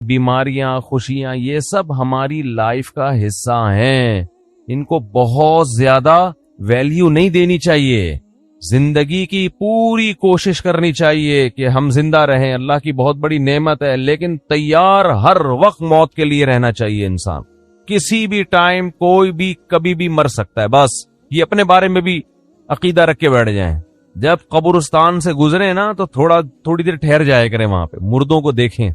بیماریاں، خوشیاں، یہ سب ہماری لائف کا حصہ ہیں. ان کو بہت زیادہ ویلیو نہیں دینی چاہیے. زندگی کی پوری کوشش کرنی چاہیے کہ ہم زندہ رہیں، اللہ کی بہت بڑی نعمت ہے، لیکن تیار ہر وقت موت کے لیے رہنا چاہیے. انسان کسی بھی ٹائم کوئی بھی کبھی بھی مر سکتا ہے. بس یہ اپنے بارے میں بھی عقیدہ رکھ کے بیٹھ جائیں. جب قبرستان سے گزرے نا تو تھوڑی دیر ٹھہر جائے کریں وہاں پہ، مردوں کو دیکھیں،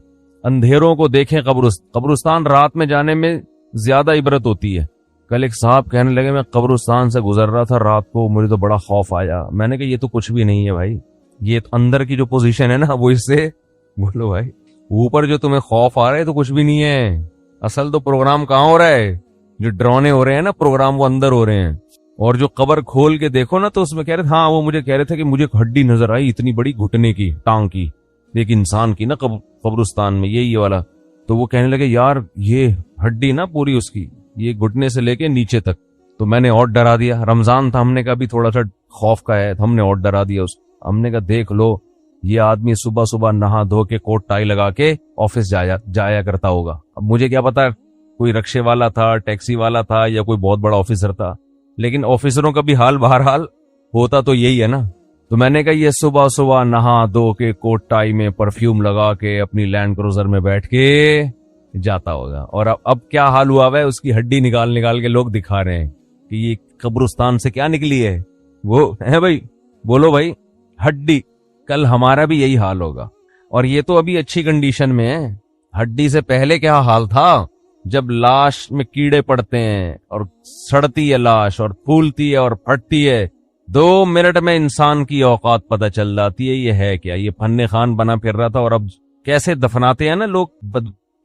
اندھیروں کو دیکھیں. قبرستان رات میں جانے میں زیادہ عبرت ہوتی ہے. کل ایک صاحب کہنے لگے میں قبرستان سے گزر رہا تھا رات کو، مجھے تو بڑا خوف آیا. میں نے کہا یہ تو کچھ بھی نہیں ہے بھائی، یہ اندر کی جو پوزیشن ہے نا وہ اس سے بولو بھائی، اوپر جو تمہیں خوف آ رہا ہے تو کچھ بھی نہیں ہے. اصل تو پروگرام کہاں ہو رہا ہے؟ جو ڈرونے ہو رہے ہیں نا پروگرام، وہ اندر ہو رہے ہیں. اور جو قبر کھول کے دیکھو نا تو اس میں کہہ رہے تھے، ہاں وہ مجھے کہہ رہے تھے کہ مجھے ایک ہڈی نظر آئی اتنی بڑی گھٹنے کی، ٹانگ کی، ایک انسان کی نا قبرستان میں یہی والا. تو وہ کہنے لگے یار یہ ہڈی نا پوری اس کی، یہ گھٹنے سے لے کے نیچے تک. تو میں نے اور ڈرا دیا. رمضان تھا، ہم نے کہا بھی تھوڑا سا خوف کا ہے، ہم نے اور ڈرا دیا اس. ہم نے کہا دیکھ لو یہ آدمی صبح صبح نہا دھو کے کوٹ ٹائی لگا کے آفس جایا کرتا ہوگا. اب مجھے کیا پتا کوئی رکشے والا تھا، ٹیکسی والا تھا، یا کوئی بہت بڑا آفیسر تھا، لیکن آفیسروں کا بھی حال بہرحال ہوتا تو یہی ہے نا. تو میں نے کہا یہ صبح صبح نہا دھو کے کوٹ ٹائی میں پرفیوم لگا کے اپنی لینڈ کروزر میں بیٹھ کے جاتا ہوگا. اور اب کیا حال ہوا ہے، اس کی ہڈی نکال کے لوگ دکھا رہے ہیں کہ یہ قبرستان سے کیا نکلی ہے. وہ ہے بھائی، بولو بھائی، ہڈی. کل ہمارا بھی یہی حال ہوگا. اور یہ تو ابھی اچھی کنڈیشن میں ہے. ہڈی سے پہلے کیا حال تھا، جب لاش میں کیڑے پڑتے ہیں اور سڑتی ہے لاش اور پھولتی ہے اور پھٹتی ہے، 2 منٹ میں انسان کی اوقات پتہ چل جاتی ہے. یہ ہے کیا، یہ فن خان بنا پھر رہا تھا. اور اب کیسے دفناتے ہیں نا لوگ،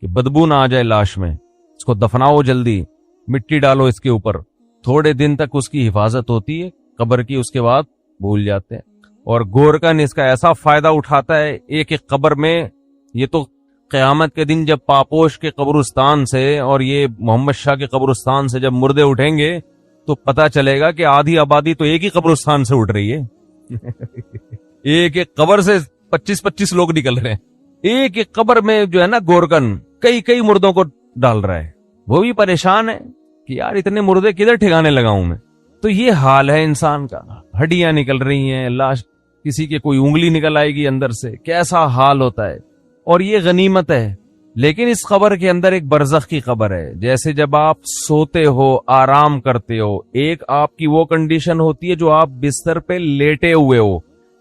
کہ بدبو نہ آ جائے لاش میں، اس کو دفناؤ جلدی، مٹی ڈالو اس کے اوپر، تھوڑے دن تک اس کی حفاظت ہوتی ہے قبر کی، اس کے بعد بھول جاتے ہیں. اور گورکن اس کا ایسا فائدہ اٹھاتا ہے ایک قبر میں. یہ تو قیامت کے دن جب پاپوش کے قبرستان سے اور یہ محمد شاہ کے قبرستان سے جب مردے اٹھیں گے تو پتا چلے گا کہ آدھی آبادی تو ایک ہی قبرستان سے اٹھ رہی ہے. ایک قبر سے 25 لوگ نکل رہے ہیں. ایک قبر میں جو ہے نا گورکن کئی مردوں کو ڈال رہا ہے. وہ بھی پریشان ہے کہ یار اتنے مردے کدھر ٹھکانے لگاؤں میں. تو یہ حال ہے انسان کا. ہڈیاں نکل رہی ہیں، لاش، کسی کے کوئی انگلی نکل آئے گی اندر سے، کیسا حال ہوتا ہے. اور یہ غنیمت ہے. لیکن اس قبر کے اندر ایک برزخ کی قبر ہے. جیسے جب آپ سوتے ہو، آرام کرتے ہو، ایک آپ کی وہ کنڈیشن ہوتی ہے جو آپ بستر پہ لیٹے ہوئے ہو،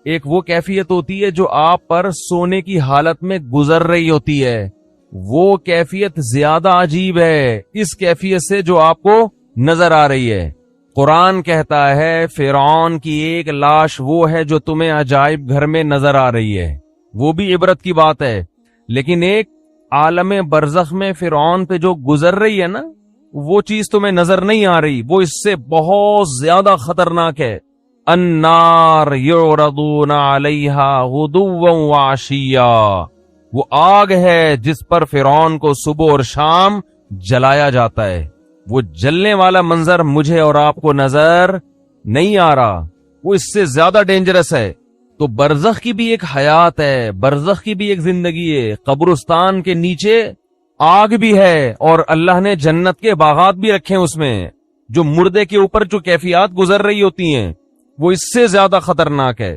ایک وہ کیفیت ہوتی ہے جو آپ پر سونے کی حالت میں گزر رہی ہوتی ہے. وہ کیفیت زیادہ عجیب ہے اس کیفیت سے جو آپ کو نظر آ رہی ہے. قرآن کہتا ہے فرعون کی ایک لاش وہ ہے جو تمہیں عجائب گھر میں نظر آ رہی ہے، وہ بھی عبرت کی بات ہے. لیکن ایک عالم برزخ میں فرعون پہ جو گزر رہی ہے نا، وہ چیز تمہیں نظر نہیں آ رہی، وہ اس سے بہت زیادہ خطرناک ہے. النار یعرضون علیہا غدوا وعشیا، وہ آگ ہے جس پر فرعون کو صبح اور شام جلایا جاتا ہے. وہ جلنے والا منظر مجھے اور آپ کو نظر نہیں آ رہا، وہ اس سے زیادہ ڈینجرس ہے. تو برزخ کی بھی ایک حیات ہے، برزخ کی بھی ایک زندگی ہے. قبرستان کے نیچے آگ بھی ہے اور اللہ نے جنت کے باغات بھی رکھے ہیں اس میں. جو مردے کے اوپر جو کیفیات گزر رہی ہوتی ہیں وہ اس سے زیادہ خطرناک ہے.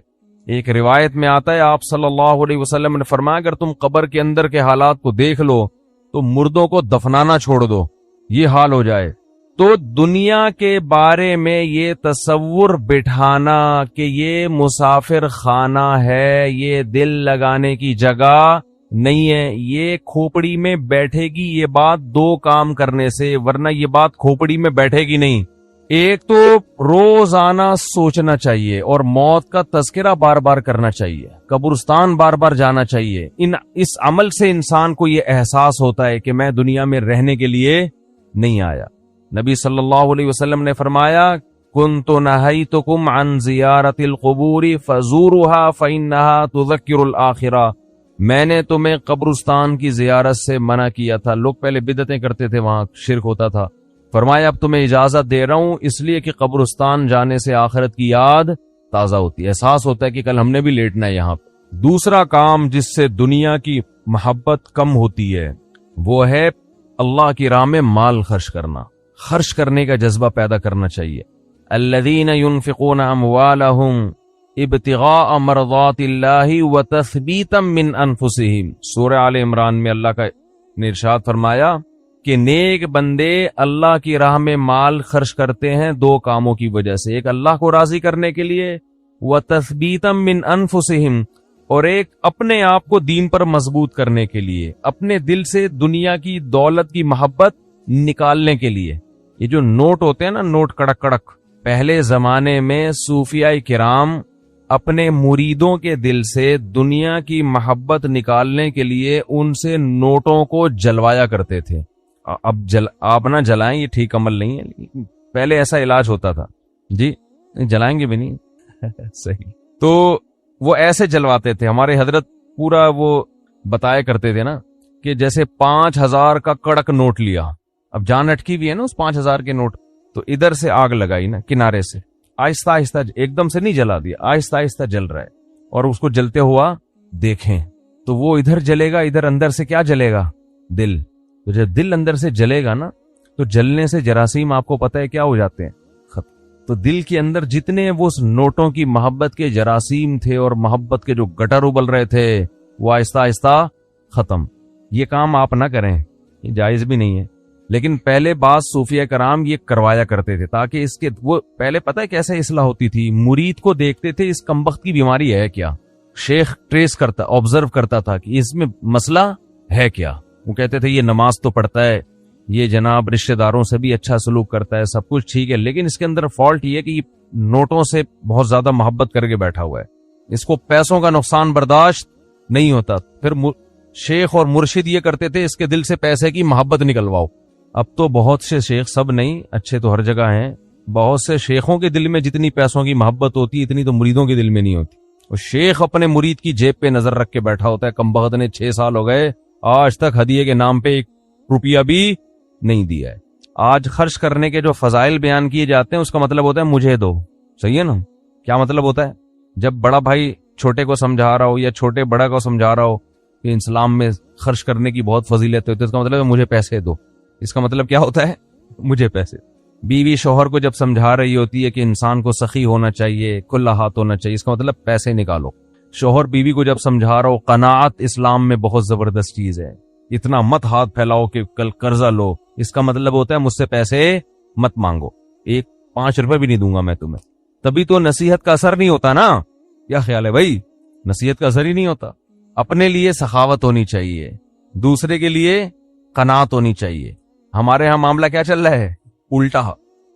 ایک روایت میں آتا ہے آپ صلی اللہ علیہ وسلم نے فرمایا اگر تم قبر کے اندر کے حالات کو دیکھ لو تو مردوں کو دفنانا چھوڑ دو، یہ حال ہو جائے. تو دنیا کے بارے میں یہ تصور بٹھانا کہ یہ مسافر خانہ ہے، یہ دل لگانے کی جگہ نہیں ہے، یہ کھوپڑی میں بیٹھے گی، یہ بات 2 کام کرنے سے، ورنہ یہ بات کھوپڑی میں بیٹھے گی نہیں. ایک تو روزانہ سوچنا چاہیے اور موت کا تذکرہ بار بار کرنا چاہیے، قبرستان بار بار جانا چاہیے. اس عمل سے انسان کو یہ احساس ہوتا ہے کہ میں دنیا میں رہنے کے لیے نہیں آیا. نبی صلی اللہ علیہ وسلم نے فرمایا کنت نہیتکم عن زیارت القبور فزورها فإنها تذکر الآخرہ، میں نے تمہیں قبرستان کی زیارت سے منع کیا تھا. لوگ پہلے بدعتیں کرتے تھے، وہاں شرک ہوتا تھا. فرمایا اب تمہیں اجازت دے رہا ہوں اس لیے کہ قبرستان جانے سے آخرت کی یاد تازہ ہوتی ہے، احساس ہوتا ہے کہ کل ہم نے بھی لیٹنا ہے یہاں. دوسرا کام جس سے دنیا کی محبت کم ہوتی ہے وہ ہے اللہ کی راہ میں مال خرچ کرنا، خرچ کرنے کا جذبہ پیدا کرنا چاہیے. الذین ينفقون اموالهم ابتغاء مرضات اللہ وتثبیتا من انفسہم. سورہ آل عمران میں اللہ کا نے ارشاد فرمایا کہ نیک بندے اللہ کی راہ میں مال خرچ کرتے ہیں دو کاموں کی وجہ سے، ایک اللہ کو راضی کرنے کے لیے، وتثبیتا من انفسہم، اور ایک اپنے آپ کو دین پر مضبوط کرنے کے لیے، اپنے دل سے دنیا کی دولت کی محبت نکالنے کے لیے. یہ جو نوٹ ہوتے ہیں نا، نوٹ کڑک کڑک، پہلے زمانے میں صوفیاء کرام اپنے مریدوں کے دل سے دنیا کی محبت نکالنے کے لیے ان سے نوٹوں کو جلوایا کرتے تھے. اب آپ نہ جلائیں، یہ ٹھیک عمل نہیں ہے، پہلے ایسا علاج ہوتا تھا. جی جلائیں گے بھی نہیں صحیح. تو وہ ایسے جلواتے تھے. ہمارے حضرت پورا وہ بتایا کرتے تھے نا کہ جیسے 5000 کا کڑک نوٹ لیا، اب جان اٹکی بھی ہے نا اس 5000 کے نوٹ، تو ادھر سے آگ لگائی نا کنارے سے، آہستہ آہستہ، ایک دم سے نہیں جلا دیا، آہستہ آہستہ جل رہا ہے، اور اس کو جلتے ہوا دیکھیں تو وہ ادھر جلے گا، ادھر اندر سے کیا جلے گا؟ دل. تو جب دل اندر سے جلے گا نا تو جلنے سے جراثیم آپ کو پتہ ہے کیا ہو جاتے ہیں؟ ختم. تو دل کے اندر جتنے وہ نوٹوں کی محبت کے جراثیم تھے اور محبت کے جو گٹر ابل رہے تھے وہ آہستہ آہستہ ختم. یہ کام آپ نہ کریں، یہ جائز بھی نہیں ہے، لیکن پہلے بعض صوفیہ کرام یہ کروایا کرتے تھے تاکہ اس کے وہ پہلے پتہ ہے کیسے اصلاح ہوتی تھی. مرید کو دیکھتے تھے اس کمبخت کی بیماری ہے کیا، شیخ ٹریس کرتا، آبزرو کرتا تھا کہ اس میں مسئلہ ہے کیا. وہ کہتے تھے یہ نماز تو پڑھتا ہے، یہ جناب رشتہ داروں سے بھی اچھا سلوک کرتا ہے، سب کچھ ٹھیک ہے، لیکن اس کے اندر فالٹ یہ کہ یہ نوٹوں سے بہت زیادہ محبت کر کے بیٹھا ہوا ہے، اس کو پیسوں کا نقصان برداشت نہیں ہوتا. پھر شیخ اور مرشد یہ کرتے تھے اس کے دل سے پیسے کی محبت نکلواؤ. اب تو بہت سے شیخ، سب نہیں، اچھے تو ہر جگہ ہیں، بہت سے شیخوں کے دل میں جتنی پیسوں کی محبت ہوتی ہے اتنی تو مریدوں کے دل میں نہیں ہوتی. اور شیخ اپنے مرید کی جیب پہ نظر رکھ کے بیٹھا ہوتا ہے، کمبخت نے 6 سال ہو گئے آج تک ہدیے کے نام پہ 1 روپیہ بھی نہیں دیا ہے. آج خرچ کرنے کے جو فضائل بیان کیے جاتے ہیں اس کا مطلب ہوتا ہے مجھے دو. صحیح ہے نا؟ کیا مطلب ہوتا ہے؟ جب بڑا بھائی چھوٹے کو سمجھا رہا ہو یا چھوٹے بڑا کو سمجھا رہا ہو کہ اسلام میں خرچ کرنے کی بہت فضیلت ہوتی ہے، اس کا مطلب ہے مجھے پیسے دو. اس کا مطلب کیا ہوتا ہے؟ مجھے پیسے. بیوی شوہر کو جب سمجھا رہی ہوتی ہے کہ انسان کو سخی ہونا چاہیے، کھلا ہاتھ ہونا چاہیے، اس کا مطلب پیسے نکالو. شوہر بیوی کو جب سمجھا رہا ہو قناعت اسلام میں بہت زبردست چیز ہے، اتنا مت ہاتھ پھیلاؤ کہ کل قرضہ لو، اس کا مطلب ہوتا ہے مجھ سے پیسے مت مانگو، 5 روپے بھی نہیں دوں گا میں تمہیں. تبھی تو نصیحت کا اثر نہیں ہوتا نا. کیا خیال ہے بھائی؟ نصیحت کا اثر ہی نہیں ہوتا. اپنے لیے سخاوت ہونی چاہیے، دوسرے کے لیے قناعت ہونی چاہیے. ہمارے ہاں معاملہ کیا چل رہا ہے؟ الٹا.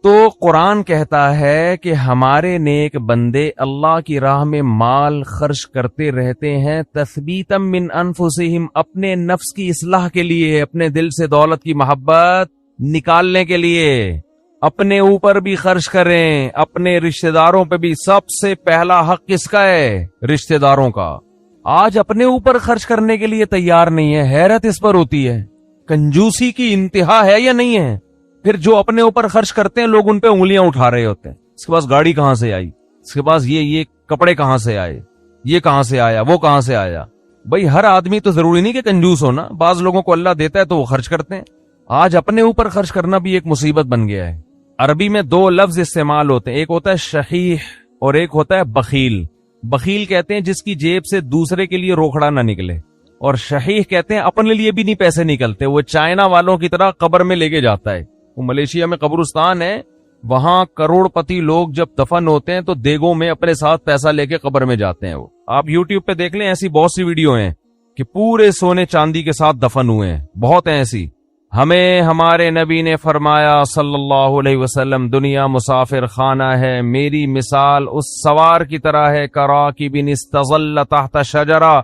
تو قرآن کہتا ہے کہ ہمارے نیک بندے اللہ کی راہ میں مال خرچ کرتے رہتے ہیں تثبیتا من انفسہم، اپنے نفس کی اصلاح کے لیے، اپنے دل سے دولت کی محبت نکالنے کے لیے. اپنے اوپر بھی خرچ کریں، اپنے رشتہ داروں پہ بھی. سب سے پہلا حق کس کا ہے؟ رشتہ داروں کا. آج اپنے اوپر خرچ کرنے کے لیے تیار نہیں ہے، حیرت اس پر ہوتی ہے. کنجوسی کی انتہا ہے یا نہیں ہے؟ پھر جو اپنے اوپر خرچ کرتے ہیں لوگ ان پہ انگلیاں اٹھا رہے ہوتے ہیں. اس کے پاس گاڑی کہاں سے آئی، اس کے پاس یہ کپڑے کہاں سے آئے، یہ کہاں سے آیا، وہ کہاں سے آیا. بھائی ہر آدمی تو ضروری نہیں کہ کنجوس ہونا، بعض لوگوں کو اللہ دیتا ہے تو وہ خرچ کرتے ہیں. آج اپنے اوپر خرچ کرنا بھی ایک مصیبت بن گیا ہے. عربی میں 2 لفظ استعمال ہوتے ہیں، ایک ہوتا ہے شحیح اور ایک ہوتا ہے بخیل. بخیل کہتے ہیں جس کی جیب سے دوسرے کے لیے روکھڑا نہ نکلے، اور شحیح کہتے ہیں اپنے لیے بھی نہیں پیسے نکلتے. وہ چائنا والوں کی طرح قبر میں لے کے جاتا ہے. وہ ملیشیا میں قبرستان ہے، وہاں کروڑ پتی لوگ جب دفن ہوتے ہیں تو دیگوں میں اپنے ساتھ پیسہ لے کے قبر میں جاتے ہیں. وہ آپ یوٹیوب پہ دیکھ لیں، ایسی بہت سی ویڈیو ہیں کہ پورے سونے چاندی کے ساتھ دفن ہوئے ہیں، بہت ہیں ایسی. ہمیں ہمارے نبی نے فرمایا صلی اللہ علیہ وسلم، دنیا مسافر خانہ ہے، میری مثال اس سوار کی طرح ہے کراکب استظل تحت شجرہ.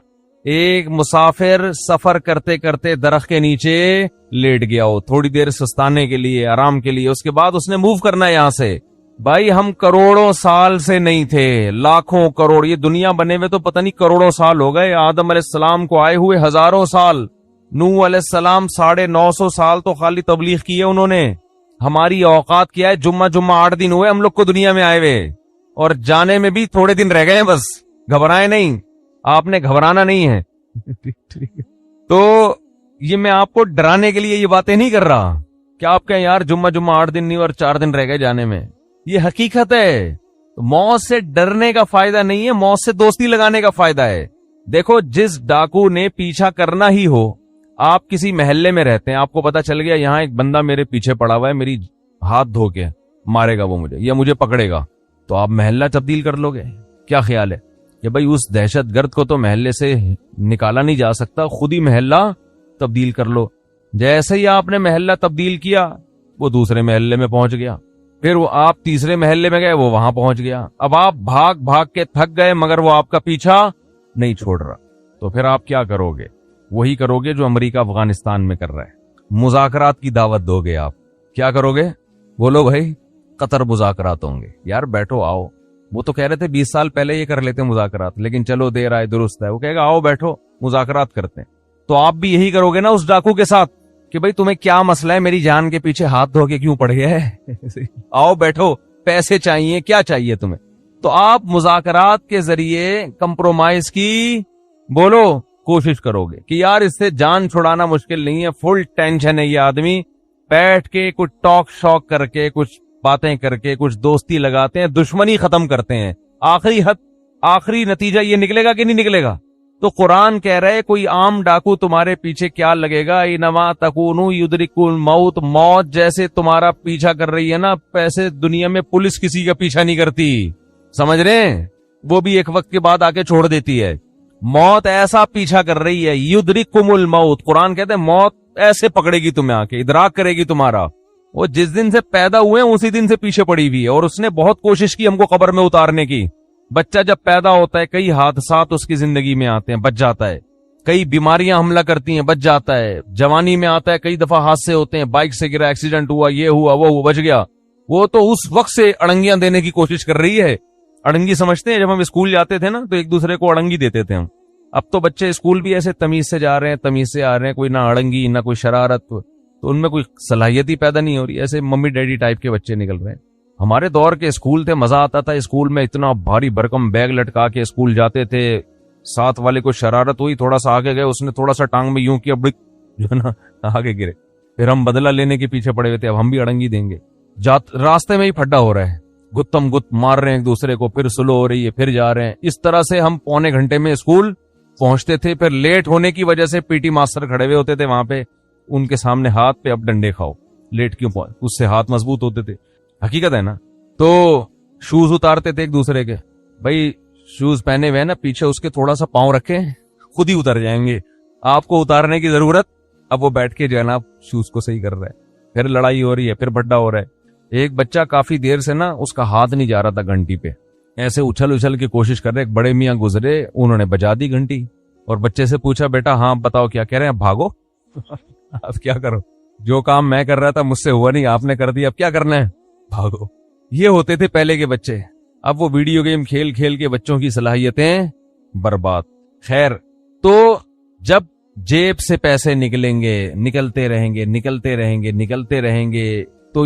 ایک مسافر سفر کرتے کرتے درخت کے نیچے لیٹ گیا ہو تھوڑی دیر سستانے کے لیے، آرام کے لیے، اس کے بعد اس نے موو کرنا ہے یہاں سے. بھائی ہم کروڑوں سال سے نہیں تھے، لاکھوں کروڑ، یہ دنیا بنے ہوئے تو پتہ نہیں کروڑوں سال ہو گئے. آدم علیہ السلام کو آئے ہوئے ہزاروں سال، نوح علیہ السلام 950 سال تو خالی تبلیغ کی ہے انہوں نے. ہماری اوقات کیا ہے؟ جمعہ 8 دن ہوئے ہم لوگ کو دنیا میں آئے ہوئے، اور جانے میں بھی تھوڑے دن رہ گئے ہیں. بس گھبرائے نہیں، آپ نے گھبرانا نہیں ہے. تو یہ میں آپ کو ڈرانے کے لیے یہ باتیں نہیں کر رہا کہ آپ کہیں یار جمعہ 8 دن نہیں اور 4 دن رہ گئے جانے میں. یہ حقیقت ہے. موت سے ڈرنے کا فائدہ نہیں ہے, موت سے دوستی لگانے کا فائدہ ہے. دیکھو جس ڈاکو نے پیچھا کرنا ہی ہو, آپ کسی محلے میں رہتے ہیں, آپ کو پتا چل گیا یہاں ایک بندہ میرے پیچھے پڑا ہوا ہے, میری ہاتھ دھو کے مارے گا وہ مجھے یا مجھے پکڑے گا, تو آپ محلہ تبدیل کر لو گے؟ کیا خیال ہے کہ بھائی اس دہشت گرد کو تو محلے سے نکالا نہیں جا سکتا, خود ہی محلہ تبدیل کر لو. جیسے ہی آپ نے محلہ تبدیل کیا وہ دوسرے محلے میں پہنچ گیا, پھر وہ آپ تیسرے محلے میں گئے وہ وہاں پہنچ گیا. اب آپ بھاگ بھاگ کے تھک گئے مگر وہ آپ کا پیچھا نہیں چھوڑ رہا, تو پھر آپ کیا کرو گے؟ وہی کرو گے جو امریکہ افغانستان میں کر رہا ہے, مذاکرات کی دعوت دو گے. آپ کیا کرو گے؟ بولو بھائی قطر مذاکرات ہوں گے. یار بیٹھو آؤ, وہ تو کہہ رہے تھے 20 سال پہلے یہ کر لیتے مذاکرات, لیکن چلو دیر آئے درست ہے. وہ کہے گا آؤ بیٹھو مذاکرات کرتے ہیں. تو آپ بھی یہی کرو گے نا اس ڈاکو کے ساتھ کہ بھائی تمہیں کیا مسئلہ ہے, میری جان کے پیچھے ہاتھ دھو کے کیوں پڑ گیا ہے؟ آؤ بیٹھو, پیسے چاہیے, کیا چاہیے تمہیں؟ تو آپ مذاکرات کے ذریعے کمپرومائز کی بولو کوشش کرو گے کہ یار اس سے جان چھڑانا مشکل نہیں ہے, فل ٹینشن ہے یہ آدمی, بیٹھ کے کچھ ٹاک شاک کر کے کچھ باتیں کر کے کچھ دوستی لگاتے ہیں, دشمنی ختم کرتے ہیں. آخری نتیجہ یہ نکلے گا کہ نہیں نکلے گا؟ تو قرآن کہہ رہے کوئی عام ڈاکو تمہارے پیچھے کیا لگے گا, انما تکونوا یدرککم الموت, موت جیسے تمہارا پیچھا کر رہی ہے نا, پیسے دنیا میں پولیس کسی کا پیچھا نہیں کرتی, سمجھ رہے ہیں؟ وہ بھی ایک وقت کے بعد آ کے چھوڑ دیتی ہے. موت ایسا پیچھا کر رہی ہے, یدرککم الموت, قرآن کہتے ہیں موت ایسے پکڑے گی تمہیں آ کے, ادراک کرے گی تمہارا. وہ جس دن سے پیدا ہوئے ہیں اسی دن سے پیچھے پڑی ہوئی ہے, اور اس نے بہت کوشش کی ہم کو قبر میں اتارنے کی. بچہ جب پیدا ہوتا ہے کئی حادثات اس کی زندگی میں آتے ہیں, بچ جاتا ہے. کئی بیماریاں حملہ کرتی ہیں, بچ جاتا ہے. جوانی میں آتا ہے, کئی دفعہ حادثے ہوتے ہیں, بائک سے گرا, ایکسیڈنٹ ہوا, یہ ہوا وہ بچ گیا. وہ تو اس وقت سے اڑنگیاں دینے کی کوشش کر رہی ہے. اڑنگی سمجھتے ہیں, جب ہم اسکول جاتے تھے نا تو ایک دوسرے کو اڑنگی دیتے تھے ہم. اب تو بچے اسکول بھی ایسے تمیز سے جا رہے ہیں, تمیز سے آ رہے ہیں, کوئی نہ اڑنگی نہ کوئی شرارت, تو ان میں کوئی صلاحیت ہی پیدا نہیں ہو رہی. ایسے ممی ڈیڈی ٹائپ کے بچے نکل رہے ہیں. ہمارے دور کے اسکول تھے, مزہ آتا تھا اسکول میں, اتنا بھاری بھرکم بیگ لٹکا کے اسکول جاتے تھے. ساتھ والے کو شرارت ہوئی, تھوڑا سا آگے گئے, اس نے تھوڑا سا ٹانگ میں یوں کیا, بڑک جو ہے نا آگے گرے. پھر ہم بدلہ لینے کے پیچھے پڑے ہوئے تھے, اب ہم بھی اڑنگی دیں گے. راستے میں ہی پھڈا ہو رہا ہے, گتم گت مار رہے ہیں ایک دوسرے کو, پھر سلو ہو رہی ہے, پھر جا رہے ہیں. اس طرح سے ہم پونے گھنٹے میں اسکول پہنچتے تھے. پھر لیٹ ہونے کی وجہ سے پی ٹی ماسٹر کھڑے ہوئے ہوتے تھے وہاں پہ, ان کے سامنے ہاتھ پہ اب ڈنڈے کھاؤ, لیٹ کیوں پہنچ, اس سے ہاتھ مضبوط ہوتے تھے. حقیقت ہے نا. تو شوز اتارتے تھے ایک دوسرے کے, بھائی شوز پہنے ہوئے نا, پیچھے اس کے تھوڑا سا پاؤں رکھیں, خود ہی اتر جائیں گے, آپ کو اتارنے کی ضرورت. اب وہ بیٹھ کے جو ہے نا شوز کو صحیح کر رہا ہے, پھر لڑائی ہو رہی ہے, پھر بڈا ہو رہا ہے. ایک بچہ کافی دیر سے نا اس کا ہاتھ نہیں جا رہا تھا گھنٹی پہ, ایسے اچھل اچھل کی کوشش کر رہے. ایک بڑے میاں گزرے, انہوں نے بجا دی گھنٹی, اور بچے سے پوچھا بیٹا ہاں بتاؤ کیا کہہ رہے ہیں, بھاگو. اب کیا کرو, جو کام میں کر رہا تھا مجھ سے ہوا نہیں, آپ نے کر دیا, اب کیا کرنا ہے, بھاگو. یہ ہوتے تھے پہلے کے بچے. اب وہ ویڈیو گیم کھیل کھیل کے بچوں کی صلاحیتیں برباد. خیر, تو جب جیب سے پیسے نکلیں گے, نکلتے رہیں گے, نکلتے رہیں گے, نکلتے رہیں گے, تو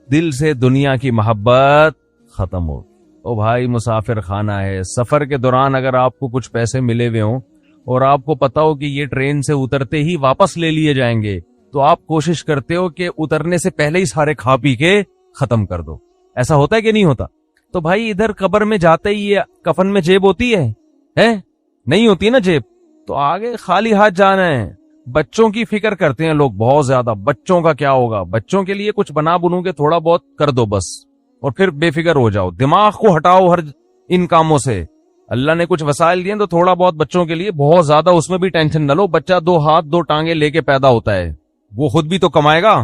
دل سے دنیا کی محبت ختم ہوگی. او بھائی مسافر خانہ ہے, سفر کے دوران اگر آپ کو کچھ پیسے ملے ہوئے ہوں اور آپ کو پتا ہو کہ یہ ٹرین سے اترتے ہی واپس لے لیے جائیں گے, تو آپ کوشش کرتے ہو کہ اترنے سے پہلے ہی سارے کھا پی کے ختم کر دو. ایسا ہوتا ہے کہ نہیں ہوتا؟ تو بھائی ادھر قبر میں جاتے ہی یہ کفن میں جیب ہوتی ہے نہیں ہوتی نا جیب, تو آگے خالی ہاتھ جانا ہے. بچوں کی فکر کرتے ہیں لوگ بہت زیادہ, بچوں کا کیا ہوگا, بچوں کے لیے کچھ بنا بنو کے تھوڑا بہت کر دو بس, اور پھر بے فکر ہو جاؤ, دماغ کو ہٹاؤ ہر ان کاموں سے. اللہ نے کچھ وسائل دیے تو تھوڑا بہت بچوں کے لیے, بہت زیادہ اس میں بھی ٹینشن نہ لو. بچہ 2 ہاتھ 2 ٹانگیں لے کے پیدا ہوتا ہے, وہ خود بھی تو کمائے گا,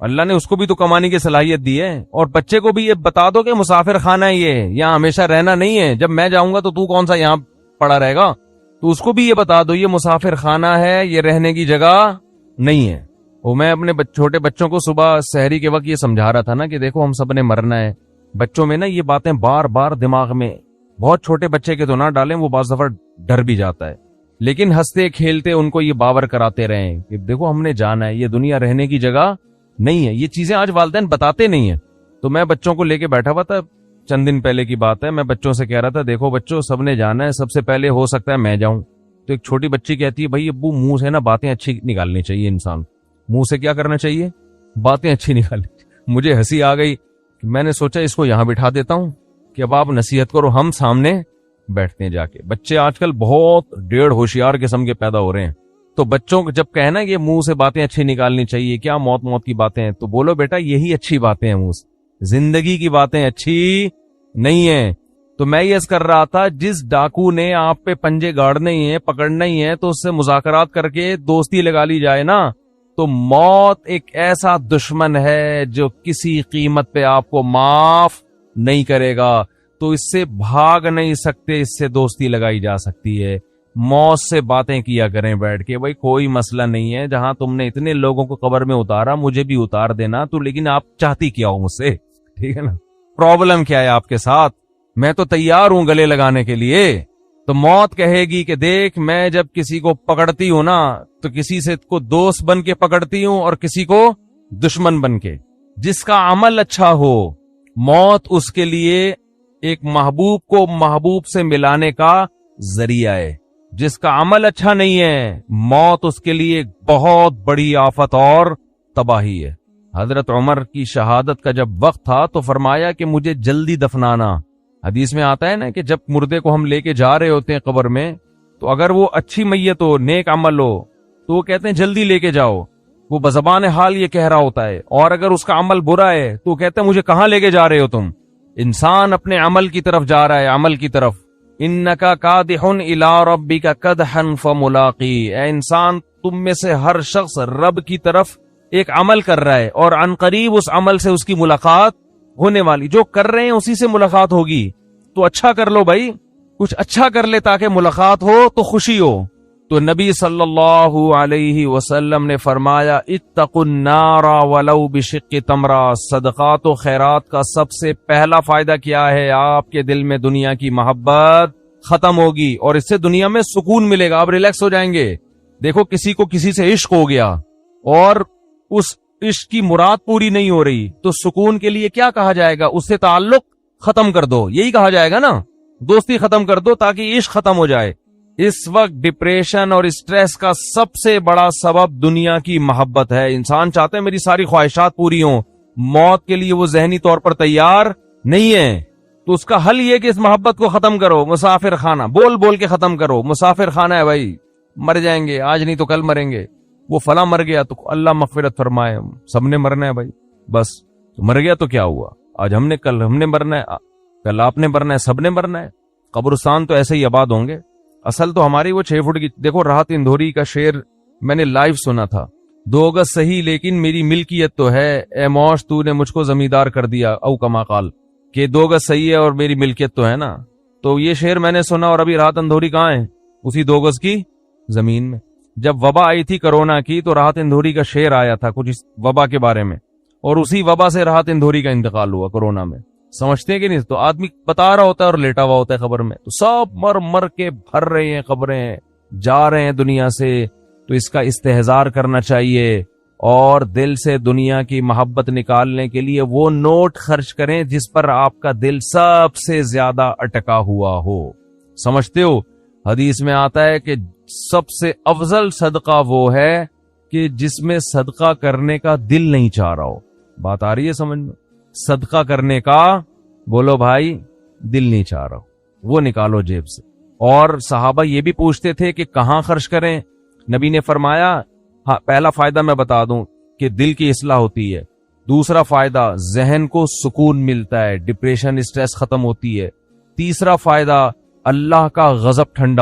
اللہ نے اس کو بھی تو کمانے کی صلاحیت دی ہے. اور بچے کو بھی یہ بتا دو کہ مسافر خانہ ہے یہ, یہاں ہمیشہ رہنا نہیں ہے, جب میں جاؤں گا تو کون سا یہاں پڑا رہے گا. تو اس کو بھی یہ بتا دو یہ مسافر خانہ ہے, یہ رہنے کی جگہ نہیں ہے. وہ میں اپنے چھوٹے بچوں کو صبح سحری کے وقت یہ سمجھا رہا تھا نا کہ دیکھو ہم سب نے مرنا ہے. بچوں میں نا یہ باتیں بار بار دماغ میں, بہت چھوٹے بچے کے تو نہ ڈالیں, وہ بعض دفعہ ڈر بھی جاتا ہے, لیکن ہنستے کھیلتے ان کو یہ باور کراتے رہیں کہ دیکھو ہم نے جانا ہے, یہ دنیا رہنے کی جگہ نہیں ہے. یہ چیزیں آج والدین بتاتے نہیں ہیں. تو میں بچوں کو لے کے بیٹھا ہوا تھا, چند دن پہلے کی بات ہے, میں بچوں سے کہہ رہا تھا دیکھو بچوں سب نے جانا ہے, سب سے پہلے ہو سکتا ہے میں جاؤں, تو ایک چھوٹی بچی کہتی ہے بھائی ابو منہ سے نا باتیں اچھی نکالنی چاہیے، انسان منہ سے کیا کرنا چاہیے؟ باتیں اچھی نکالنی۔ مجھے ہنسی آ گئی، میں نے سوچا اس کو یہاں بٹھا دیتا ہوں کہ اب آپ نصیحت کرو، ہم سامنے بیٹھتے ہیں جا کے۔ بچے آج کل بہت ڈیڑھ ہوشیار قسم کے پیدا ہو رہے ہیں، تو بچوں کو جب کہنا یہ منہ سے باتیں اچھی نکالنی چاہیے، کیا موت موت کی باتیں ہیں، تو بولو بیٹا یہی اچھی باتیں ہیں، منہ سے زندگی کی باتیں اچھی نہیں ہیں۔ تو میں یہ کر رہا تھا جس ڈاکو نے آپ پہ پنجے گاڑنے ہی ہیں، پکڑنا ہی ہے، تو اس سے مذاکرات کر کے دوستی لگا لی جائے نا، تو موت ایک ایسا دشمن ہے جو کسی قیمت پہ آپ کو معاف نہیں کرے گا، تو اس سے بھاگ نہیں سکتے، اس سے دوستی لگائی جا سکتی ہے۔ موت سے باتیں کیا کریں بیٹھ کے، بھائی کوئی مسئلہ نہیں ہے، جہاں تم نے اتنے لوگوں کو قبر میں اتارا مجھے بھی اتار دینا، تو لیکن آپ چاہتی کیا ہو مجھ سے، ٹھیک ہے نا؟ پرابلم کیا ہے آپ کے ساتھ؟ میں تو تیار ہوں گلے لگانے کے لیے۔ تو موت کہے گی کہ دیکھ میں جب کسی کو پکڑتی ہوں نا تو کسی سے کو دوست بن کے پکڑتی ہوں اور کسی کو دشمن بن کے۔ جس کا عمل اچھا ہو موت اس کے لیے ایک محبوب کو محبوب سے ملانے کا ذریعہ ہے، جس کا عمل اچھا نہیں ہے موت اس کے لیے ایک بہت بڑی آفت اور تباہی ہے۔ حضرت عمر کی شہادت کا جب وقت تھا تو فرمایا کہ مجھے جلدی دفنانا۔ حدیث میں آتا ہے نا کہ جب مردے کو ہم لے کے جا رہے ہوتے ہیں قبر میں، تو اگر وہ اچھی میت ہو، نیک عمل ہو، تو وہ کہتے ہیں جلدی لے کے جاؤ، وہ بزبان حال یہ کہہ رہا ہوتا ہے، اور اگر اس کا عمل برا ہے تو وہ کہتے ہیں مجھے کہاں لے کے جا رہے ہو تم؟ انسان اپنے عمل کی طرف جا رہا ہے، عمل کی طرف۔ انکا کادح الی ربک کدحا فملاقی، اے انسان تم میں سے ہر شخص رب کی طرف ایک عمل کر رہا ہے، اور عن قریب اس عمل سے اس کی ملاقات ہونے والی، جو کر رہے ہیں اسی سے ملاقات ہوگی، تو اچھا کر لو بھائی، کچھ اچھا کر لے تاکہ ملاقات ہو تو خوشی ہو۔ تو نبی صلی اللہ علیہ وسلم نے فرمایا اتقوا النار ولو بشق تمرہ، صدقات و خیرات کا سب سے پہلا فائدہ کیا ہے؟ آپ کے دل میں دنیا کی محبت ختم ہوگی اور اس سے دنیا میں سکون ملے گا، آپ ریلیکس ہو جائیں گے۔ دیکھو کسی کو کسی سے عشق ہو گیا اور اس عشق کی مراد پوری نہیں ہو رہی، تو سکون کے لیے کیا کہا جائے گا؟ اس سے تعلق ختم کر دو، یہی کہا جائے گا نا، دوستی ختم کر دو تاکہ عشق ختم ہو جائے۔ اس وقت ڈپریشن اور اسٹریس کا سب سے بڑا سبب دنیا کی محبت ہے۔ انسان چاہتے ہیں میری ساری خواہشات پوری ہوں، موت کے لیے وہ ذہنی طور پر تیار نہیں ہے، تو اس کا حل یہ کہ اس محبت کو ختم کرو۔ مسافر خانہ بول بول کے ختم کرو، مسافر خانہ ہے بھائی، مر جائیں گے آج نہیں تو کل مریں گے، وہ فلاں مر گیا تو اللہ مغفرت فرمائے، سب نے مرنا ہے بھائی، بس مر گیا تو کیا ہوا، آج ہم نے کل ہم نے مرنا ہے، کل آپ نے مرنا ہے، سب نے مرنا ہے۔ قبرستان تو ایسے ہی آباد ہوں گے۔ اصل تو ہماری وہ 6 فٹ کی، دیکھو راحت اندھوری کا شعر میں نے لائیو سنا تھا، 2 گز صحیح لیکن میری ملکیت تو ہے، اے موش تو نے مجھ کو زمیندار کر دیا، او کما قال، کہ 2 گز صحیح ہے اور میری ملکیت تو ہے نا۔ تو یہ شعر میں نے سنا، اور ابھی راحت اندھوری کہاں ہے؟ اسی 2 گز کی زمین میں۔ جب وبا آئی تھی کرونا کی تو راحت اندھوری کا شعر آیا تھا کچھ اس وبا کے بارے میں، اور اسی وبا سے راحت اندھوری کا انتقال ہوا کرونا میں، سمجھتے ہیں کہ نہیں؟ تو آدمی بتا رہا ہوتا ہے اور لیٹا ہوا ہوتا ہے قبر میں، تو سب مر مر کے بھر رہے ہیں قبریں، جا رہے ہیں دنیا سے، تو اس کا استحضار کرنا چاہیے، اور دل سے دنیا کی محبت نکالنے کے لیے وہ نوٹ خرچ کریں جس پر آپ کا دل سب سے زیادہ اٹکا ہوا ہو۔ سمجھتے ہو؟ حدیث میں آتا ہے کہ سب سے افضل صدقہ وہ ہے کہ جس میں صدقہ کرنے کا دل نہیں چاہ رہا ہو۔ بات آ رہی ہے سمجھ میں؟ صدقہ کرنے کا بولو بھائی دل نہیں چاہ رہا ہو، وہ نکالو جیب سے۔ اور صحابہ یہ بھی پوچھتے تھے کہ کہاں خرچ کریں؟ نبی نے فرمایا، ہاں پہلا فائدہ میں بتا دوں کہ دل کی اصلاح ہوتی ہے، دوسرا فائدہ ذہن کو سکون ملتا ہے، ڈپریشن اسٹریس ختم ہوتی ہے، تیسرا فائدہ اللہ کا غضب ٹھنڈا